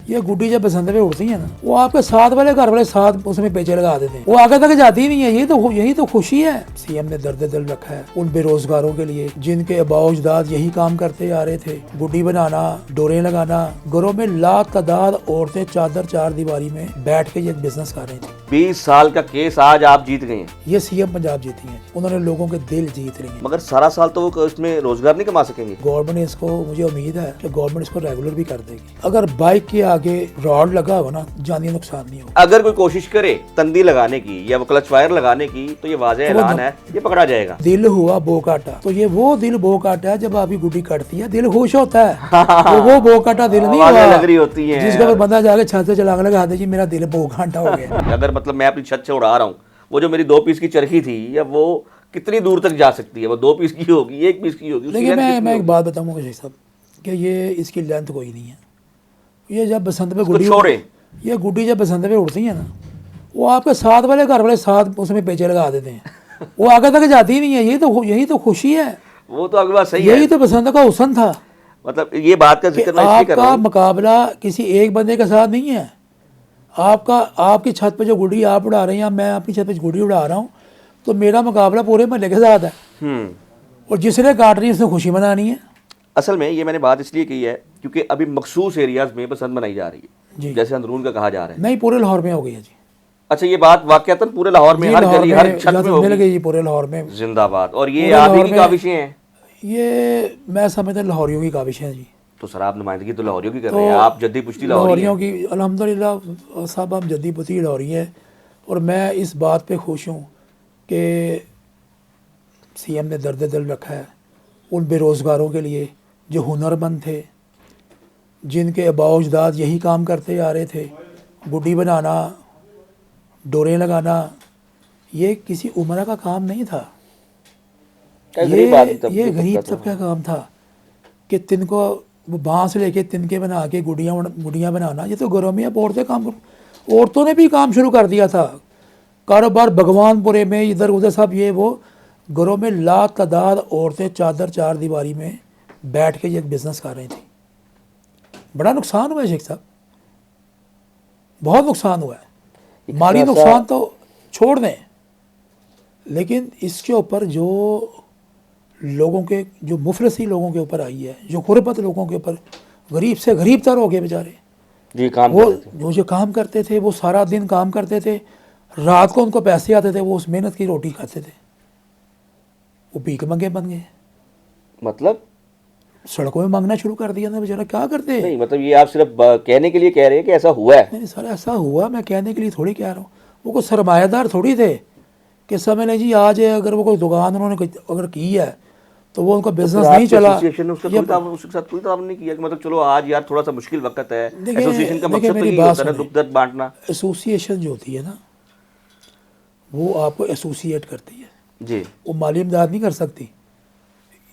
یہ گڈی جب بسنت پہ اڑتی ہیں نا، وہ آپ کے ساتھ والے گھر والے ساتھ اس میں پیچے لگا دیتے ہیں، وہ آگے تک جاتی نہیں ہے۔ یہی تو خوشی ہے۔ سی ایم نے درد دل رکھا ہے ان بے روزگاروں کے لیے جن کے آباء و اجداد یہی کام کرتے آ رہے تھے، گڈی بنانا، ڈوریں لگانا۔ گھروں میں لا تعداد عورتیں چادر چار دیواری میں بیٹھ کے یہ بزنس کر رہی تھیں۔ 20 سال کا کیس آج آپ جیت گئے ہیں۔ یہ سی ایم پنجاب جیتی ہیں، انہوں نے لوگوں کے دل جیت رہی ہیں۔ مگر سارا سال تو وہ اس میں روزگار نہیں کما سکیں گے۔ گورنمنٹ اس کو، مجھے امید ہے کہ گورنمنٹ اس کو ریگولر بھی کر دے گی۔ اگر بائک کے آگے راڈ لگا ہو نا، جانی نقصان نہیں ہوگا۔ اگر کوئی کوشش کرے تندی لگانے کی یا وہ کلچ وائر لگانے کی تو یہ واضح اعلان ہے، یہ پکڑا جائے گا۔ دل ہوا بو کاٹا، تو یہ وہ دل بو کاٹا ہے جب آپ کی گڈی کٹتی ہے دل خوش ہوتا ہے۔ تو وہ بو کاٹا دل نہیں آوازیں ہوا لگ رہی ہوتی ہیں جس کا بندہ جا کے چھت سے چلانے لگا دے جی میرا دل بو کاٹا ہو گیا۔ اگر مطلب میں اپنی چھت سے اڑا رہا ہوں، وہ جو میری 2 پیس کی چرخی تھی یا وہ کتنی دور تک جا سکتی ہے؟ وہ 2 پیس کی ہوگی، 1 پیس کی ہوگی؟ اس کی لیکن length کتنی میں ایک ہوگی؟ بات بتاؤں گا صاحب کہ یہ اس کی لینتھ کوئی نہیں ہے۔ یہ جب بسنت پہ اس کو گڈی چھوڑیں۔ یہ گڈی جب بسنت پہ اڑتی ہیں نا، وہ آپ کے ساتھ والے گھر والے ساتھ اس میں پیچے لگا دیتے ہیں، وہ آگے تک جاتی نہیں ہے۔ یہی تو خوشی ہے، وہ تو اگلی بات صحیح ہے۔ یہی تو بسنت کا حسن تھا مطلب یہ بات کا کہ ذکر میں اس لیے آپ کر رہا کا ہوں، مقابلہ کسی ایک بندے کے ساتھ نہیں ہے۔ آپ کی چھت پہ جو گڈی آپ اڑا رہے ہیں یا میں اپنی چھت پہ گڈی اڑا رہا ہوں تو میرا مقابلہ پورے محلے کے ساتھ ہے، اور جس نے کاٹنی ہے اس نے خوشی منانی ہے۔ اصل میں یہ میں نے بات اس لیے کی ہے کیونکہ ابھی مخصوص ایریاز میں پسند بنائی جا رہی ہے، جی جیسے اندرون کا کہا جا رہا ہے۔ نہیں، پورے لاہور میں ہو گئی ہے جی۔ اچھا یہ بات واقعتاً پورے لاہور میں جی ہر لاہور گلی میں ہر چھت میں اجازت مل ہوگی؟ گئی جی، پورے لاہور میں۔ زندہ باد۔ اور یہ پورے آپ ہی لاہور کی میں کاوشیں ہیں؟ یہ میں سمجھتا ہوں لاہوریوں کی کاوش ہے جی۔ تو سر آپ نمائندگی تو لاہوریوں کی کر رہے ہیں، آپ جدی پشتی لاہوری لاہوریوں ہیں۔ کی الحمدللہ صاحب ہم جدی پتی لاہوری ہیں، اور میں اس بات پہ خوش ہوں کہ سی ایم نے درد دل رکھا ہے ان بے روزگاروں کے لیے جو ہنر مند تھے، جن کے آباء و اجداد یہی کام کرتے آ رہے تھے، گڈی بنانا، ڈوریں لگانا۔ یہ کسی عمرہ کا کام نہیں تھا، یہ غریب طبقے کا کام تھا کہ تن کو بانس لے کے تنکے بنا کے گڈیاں بنانا۔ یہ تو گھروں میں اب عورتوں نے بھی کام شروع کر دیا تھا، کاروبار بھگوان پورے میں ادھر ادھر سب یہ وہ گھروں میں لا تعداد عورتیں چادر چار دیواری میں بیٹھ کے یہ بزنس کر رہی تھیں۔ بڑا نقصان ہوا ہے شیخ صاحب، بہت نقصان ہوا ہے۔ مالی نقصان تو چھوڑ دیں، لیکن اس کے اوپر جو لوگوں کے جو مفلسی لوگوں کے اوپر آئی ہے، جو غربت لوگوں کے اوپر، غریب سے غریب تر ہو گئے بیچارے، جی کام وہ کرتے تھے۔ وہ جو کام کرتے تھے وہ سارا دن کام کرتے تھے، رات کو ان کو پیسے آتے تھے، وہ اس محنت کی روٹی کھاتے تھے، وہ بھیک منگے بن گئے، مطلب سڑکوں میں مانگنا شروع کر دیا نا بیچارہ۔ کیا کرتے؟ نہیں مطلب یہ آپ صرف کہنے کے لیے کہہ رہے ہیں کہ ایسا ہوا ہے؟ نہیں سر ایسا ہوا، میں کہنے کے لیے تھوڑی کہہ رہا ہوں۔ وہ کوئی سرمایہ دار تھوڑی تھے کہ سمجھ لیں جی آج اگر وہ کوئی دکان انہوں نے اگر کی ہے تو وہ ان کا بزنس نہیں چلا۔ ایسوسیشن نے اس کے ساتھ کوئی تعاون نہیں کیا کہ مطلب چلو آج یار تھوڑا سا مشکل وقت ہے، ایسوسیشن کا مقصد تو یہی ہوتا ہے نا، دکھ درد بانٹنا۔ ایسوسیشن جو ہوتی ہے نا وہ آپ کو ایسوسیٹ کرتی ہے، جی وہ مالی امداد نہیں کر سکتی۔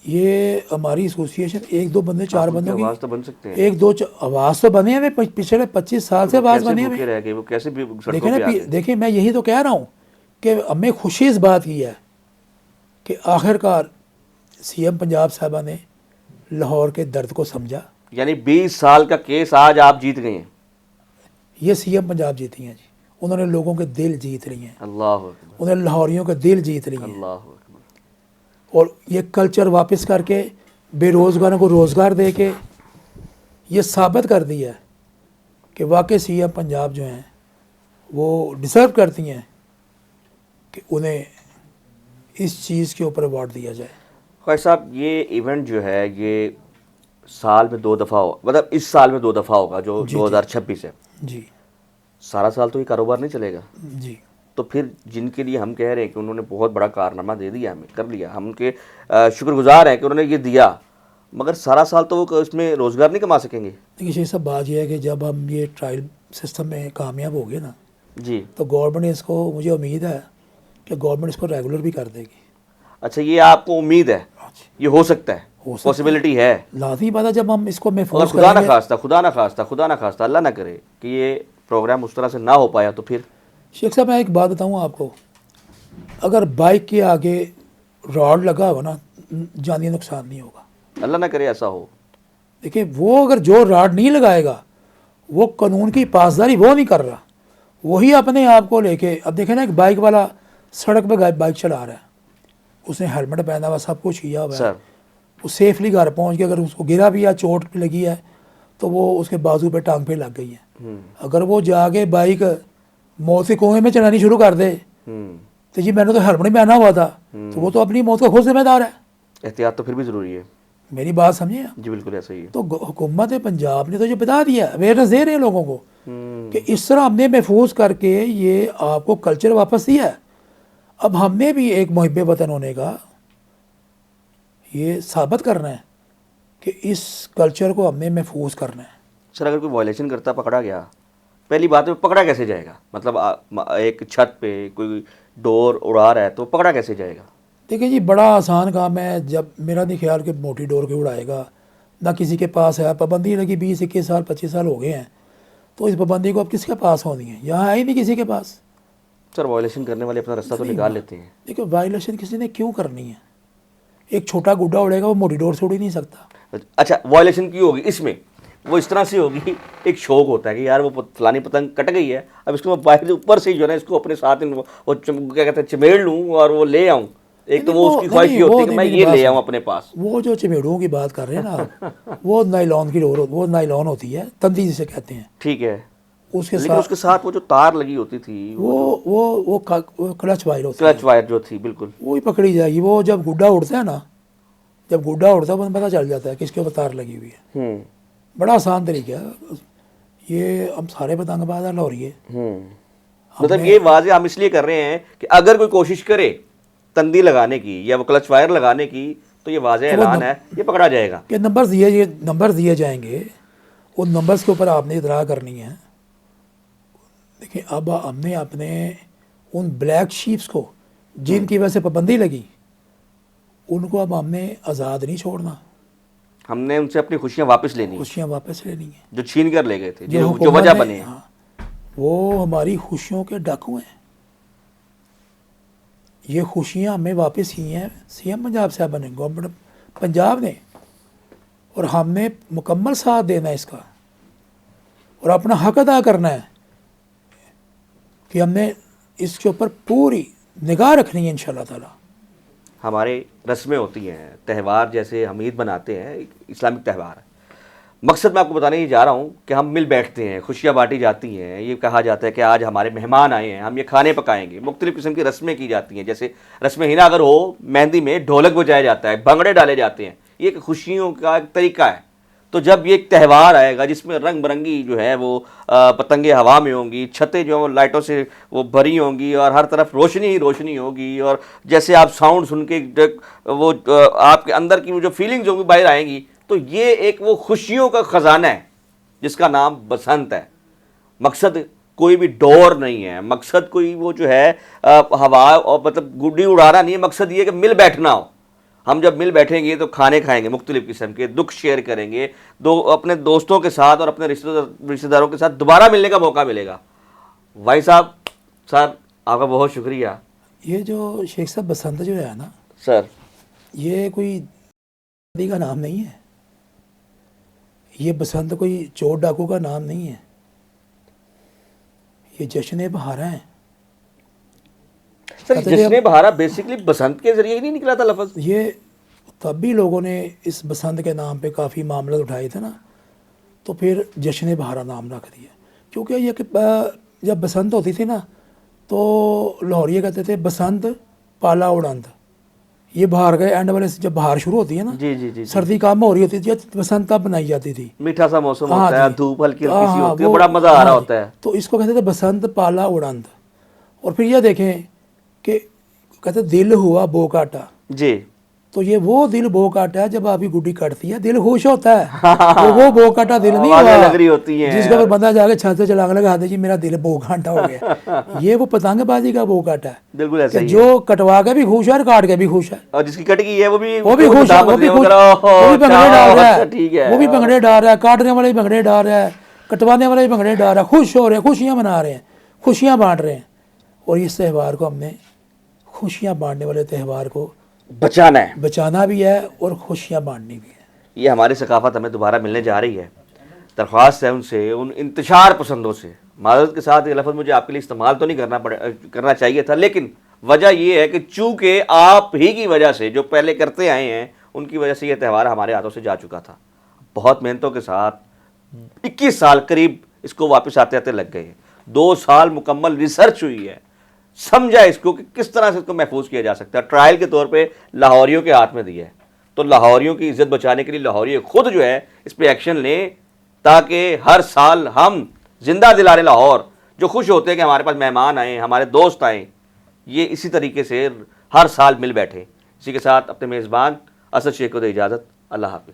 یہ ہماری ایسوسیشن ایک دو بندے چار بندوں کی آواز تو بن سکتے ہیں، ایک دو آواز تو بنے ہوئے، پچھلے 25 سال سے آواز بنے ہوئے۔ بھوکے رہ گئے وہ کیسے بھی سڑکوں دیکھیں پہ نا آ گئے۔ دیکھیں میں یہی تو کہہ رہا ہوں کہ ہمیں خوشی اس بات کی ہے کہ آخرکار سی ایم پنجاب صاحبہ نے لاہور کے درد کو سمجھا۔ یعنی 20 سال کا کیس آج آپ جیت گئے ہیں۔ یہ سی ایم پنجاب جیتی ہیں جی، انہوں نے لوگوں کے دل جیت رہی ہیں، اللہ اکبر، انہوں نے لاہوریوں کے دل جیت رہی ہیں، اللہ اکبر۔ اور یہ کلچر واپس کر کے بے روزگاروں کو روزگار دے کے یہ ثابت کر دیا ہے کہ واقعی سی ایم پنجاب جو ہیں وہ ڈیزرو کرتی ہیں کہ انہیں اس چیز کے اوپر ایوارڈ دیا جائے۔ خواجہ صاحب یہ ایونٹ جو ہے یہ سال میں 2 دفعہ ہو، مطلب اس سال میں 2 دفعہ ہوگا جو 2026 ہے۔ جی سارا سال تو یہ کاروبار نہیں چلے گا، جی تو پھر جن کے لیے ہم کہہ رہے ہیں کہ انہوں نے بہت بڑا کارنامہ دے دیا، ہمیں کر لیا، ہم ان کے شکر گزار ہیں کہ انہوں نے یہ دیا، مگر سارا سال تو وہ اس میں روزگار نہیں کما سکیں گے۔ دیکھیے شیخ صاحب بات یہ ہے کہ جب ہم یہ ٹرائل سسٹم میں کامیاب ہو گئے نا جی تو گورنمنٹ اس کو، مجھے امید ہے کہ گورنمنٹ اس کو ریگولر بھی کر دے گی۔ اچھا یہ آپ کو امید ہے، یہ ہو سکتا ہے، پاسبلٹی ہے؟ لازمی بات ہے جب ہم اس کو اور محفوظ خدا نہ کریں گے۔ خدا نہ خواستہ اللہ نہ کرے کہ یہ پروگرام اس طرح سے نہ ہو پایا تو پھر؟ شیخ صاحب میں ایک بات بتاؤں آپ کو، اگر بائک کے آگے راڈ لگا ہو نا جانی نقصان نہیں ہوگا۔ اللہ نہ کرے ایسا ہو۔ دیکھیں وہ اگر جو راڈ نہیں لگائے گا وہ قانون کی پاسداری وہ نہیں کر رہا, وہی اپنے آپ کو لے کے, اب دیکھیں نا ایک بائک والا سڑک پہ بائک چلا رہا ہے, اس نے ہیلمٹ پہنا ہوا, سب کچھ کیا ہوا ہے, سر وہ سیفلی گھر پہنچ کے اگر اس کو گرا بھی ہے, چوٹ بھی لگی ہے, تو وہ اس کے بازو پہ ٹانگ پہ لگ گئی ہے. اگر وہ جا کے بائک موت کے کنویں میں چلانی شروع کر دے تو جی میں نے تو ہیلمٹ پہنا ہوا تھا, تو وہ تو اپنی موت کا خود ذمہ دار ہے. احتیاط تو پھر بھی ضروری ہے. میری بات سمجھے آپ؟ جی بالکل ایسا ہی ہے. تو حکومت پنجاب نے تو یہ بتا دیا, اویئرنیس دے رہے ہیں لوگوں کو کہ اس طرح ہم نے محفوظ کر کے یہ آپ کو کلچر واپس دیا ہے. اب ہم نے بھی ایک محب وطن ہونے کا یہ ثابت کرنا ہے کہ اس کلچر کو ہم نے محفوظ کرنا ہے. سر اگر کوئی وائلیشن کرتا پکڑا گیا, پہلی بات ہے پکڑا کیسے جائے گا؟ مطلب ایک چھت پہ کوئی ڈور اڑا رہا ہے تو پکڑا کیسے جائے گا؟ دیکھیں جی بڑا آسان کام ہے, جب میرا نہیں خیال کہ موٹی ڈور کے اڑائے گا, نہ کسی کے پاس ہے. پابندی لگی 20-21 سال 25 سال ہو گئے ہیں, تو اس پابندی کو اب کس کے پاس ہونی ہے؟ یہاں ہے ہی نہیں کسی کے پاس. سر وائلیشن کرنے والے اپنا رستہ تو نکال لیتے ہیں. دیکھیں وائلیشن کسی نے کیوں کرنی ہے؟ ایک چھوٹا گڈا اڑے گا, وہ موٹی ڈور سے اڑ ہی نہیں سکتا. اچھا وائلیشن کی ہوگی اس میں, وہ اس طرح سے ہوگی, ایک شوق ہوتا ہے کہ یار وہ فلانی پتنگ کٹ گئی ہے, اب اس کو میں باہر اوپر سے جو ہے نا اس کو اپنے ساتھ وہ کیا کہتے ہیں چمیڑ لوں اور وہ لے آؤں. ایک تو وہ اس کی خواہش یہ ہوتی ہے کہ میں یہ لے آؤں اپنے پاس. وہ جو چمیڑوں کی بات کر رہے ہیں نا آپ, وہ نائلون کی ڈور, وہ نائلون ہوتی ہے, تندی جسے کہتے ہیں. ٹھیک ہے, اس کے لیکن اس کے ساتھ وہ جو تار لگی ہوتی تھی وہ کلچ وائر ہوتی کلچ وائر جو تھی بالکل وہی پکڑی جائے گی. وہ جب گڈا اڑتا ہے نا, جب گڈا اڑتا ہے وہ پتہ چل جاتا ہے کہ اس کے اوپر تار لگی ہوئی ہے. بڑا آسان طریقہ ہے یہ. ہم سارے پتنگ باز ہیں لاہوریے. مطلب یہ واضح ہم اس لیے کر رہے ہیں کہ اگر کوئی کوشش کرے تندی لگانے کی یا وہ کلچ وائر لگانے کی تو یہ واضح اعلان ہے, یہ پکڑا جائے گا. کہ نمبر دیے جائیں گے, ان نمبرز کے اوپر آپ نے اطلاع کرنی ہے. دیکھیں اب ہم نے اپنے ان بلیک شیپس کو جن کی وجہ سے پابندی لگی, ان کو اب ہم نے آزاد نہیں چھوڑنا. ہم نے ان سے اپنی خوشیاں واپس لینی, خوشیاں واپس لینی ہیں جو چھین کر لے گئے تھے, جو حکومت وجہ نے- بنے. ہاں، وہ ہماری خوشیوں کے ڈاکو ہیں. یہ خوشیاں ہمیں واپس ہی ہیں سی ایم پنجاب صاحب نے, گورنمنٹ پنجاب نے, اور ہم نے مکمل ساتھ دینا ہے اس کا, اور اپنا حق ادا کرنا ہے کہ ہم نے اس کے اوپر پوری نگاہ رکھنی ہے انشاءاللہ تعالی. ہمارے رسمیں ہوتی ہیں, تہوار جیسے ہم عید مناتے ہیں, ایک اسلامک تہوار ہے. مقصد میں آپ کو بتانے یہ جا رہا ہوں کہ ہم مل بیٹھتے ہیں, خوشیاں بانٹی جاتی ہیں, یہ کہا جاتا ہے کہ آج ہمارے مہمان آئے ہیں, ہم یہ کھانے پکائیں گے, مختلف قسم کی رسمیں کی جاتی ہیں. جیسے رسم ہینا اگر ہو, مہندی میں ڈھولک بجایا جاتا ہے, بھنگڑے ڈالے جاتے ہیں, یہ ایک خوشیوں کا ایک طریقہ ہے. تو جب یہ ایک تہوار آئے گا جس میں رنگ برنگی جو ہے وہ پتنگیں ہوا میں ہوں گی, چھتیں جو ہیں وہ لائٹوں سے وہ بھری ہوں گی, اور ہر طرف روشنی ہی روشنی ہوگی, اور جیسے آپ ساؤنڈ سن کے وہ آپ کے اندر کی وہ جو فیلنگز ہوں گی باہر آئیں گی, تو یہ ایک وہ خوشیوں کا خزانہ ہے جس کا نام بسنت ہے. مقصد کوئی بھی ڈور نہیں ہے, مقصد کوئی وہ جو ہے ہوا اور مطلب گڈی اڑانا نہیں ہے, مقصد یہ کہ مل بیٹھنا ہو. ہم جب مل بیٹھیں گے تو کھانے کھائیں گے, مختلف قسم کے دکھ شیئر کریں گے, اپنے دوستوں کے ساتھ اور اپنے رشتہ داروں کے ساتھ دوبارہ ملنے کا موقع ملے گا. بھائی صاحب سر آپ کا بہت شکریہ. یہ جو شیخ صاحب بسنت جو ہے نا سر یہ کوئی شادی کا نام نہیں ہے, یہ بسنت کوئی چور ڈاکو کا نام نہیں ہے, یہ جشن بہارا ہیں. سر جشن بہارا بیسیکلی بسنت کے ذریعے ہی نہیں نکلا تھا لفظ. یہ تب بھی لوگوں نے اس بسنت کے نام پہ کافی معاملات اٹھائے تھے نا, تو پھر جشن بہارا نام رکھ دیا. کیونکہ یہ کہ جب بسنت ہوتی تھی نا تو لاہوریے کہتے تھے بسنت پالا اڑانت. یہ بہار کے اینڈ والے سے جب بہار شروع ہوتی ہے نا, جی جی جی, سردی کام ہو رہی ہوتی تھی, بسنت تب بنائی جاتی تھی, میٹھا سا موسم ہاں ہوتا ہے, جی. دھوپ ہلکی ہلکی سی ہاں ہوتی ہے, وہ- بڑا مزہ آ ہاں رہا جی. ہوتا ہے. تو اس کو کہتے تھے بسنت پالا اڑانت. اور پھر یہ دیکھیں کہ کہتے دل ہوا بو کاٹا, جی تو یہ وہ دل بو کاٹا ہے جب آپ کی گڈی کٹتی ہے دل خوش ہوتا ہے. وہ بو کاٹا دل نہیں آوازیں ہوا لگ رہی ہوتی ہیں جس کا پھر بندہ جا کے چھت سے چلا لگا دے جی میرا دل بو کاٹا ہو گیا. یہ وہ پتنگ بازی کا بو کاٹا ہے بالکل ایسا کہ ہی ہے. جو کٹوا کے بھی خوش ہے اور کاٹ کے بھی خوش ہے. اور جس کی کٹ گئی ہے وہ بھی وہ بھی خوش ہے, وہ بھی خوش, وہ بھی بھنگڑے ڈال رہا ہے, ٹھیک ہے, وہ بھی بھنگڑے ڈال رہا ہے, کاٹنے والے بھی بھنگڑے ڈال رہا ہے, کٹوانے والے بھی بھنگڑے ڈال رہا ہے, خوش ہو رہے ہیں, خوشیاں منا رہے ہیں, خوشیاں بانٹ رہے ہیں. اور اس تہوار کو ہم نے خوشیاں بانٹنے والے تہوار کو بچانا ہے. بچانا بھی ہے اور خوشیاں بانٹنی بھی ہے. یہ ہماری ثقافت ہمیں دوبارہ ملنے جا رہی ہے. درخواست ہے ان سے، ان انتشار پسندوں سے، معذرت کے ساتھ یہ لفظ مجھے آپ کے لیے استعمال تو نہیں کرنا چاہیے تھا، لیکن وجہ یہ ہے کہ چونکہ آپ ہی کی وجہ سے، جو پہلے کرتے آئے ہیں ان کی وجہ سے یہ تہوار ہمارے ہاتھوں سے جا چکا تھا. بہت محنتوں کے ساتھ 21 سال قریب اس کو واپس آتے آتے لگ گئے ہیں. 2 سال مکمل ریسرچ ہوئی ہے، سمجھا اس کو کہ کس طرح سے اس کو محفوظ کیا جا سکتا ہے. ٹرائل کے طور پہ لاہوریوں کے ہاتھ میں دیا ہے، تو لاہوریوں کی عزت بچانے کے لیے لاہوری خود جو ہے اس پہ ایکشن لیں، تاکہ ہر سال ہم زندہ دلارے لاہور جو خوش ہوتے ہیں کہ ہمارے پاس مہمان آئیں، ہمارے دوست آئیں، یہ اسی طریقے سے ہر سال مل بیٹھے. اسی کے ساتھ اپنے میزبان اسد شیخ کو دے اجازت. اللہ حافظ.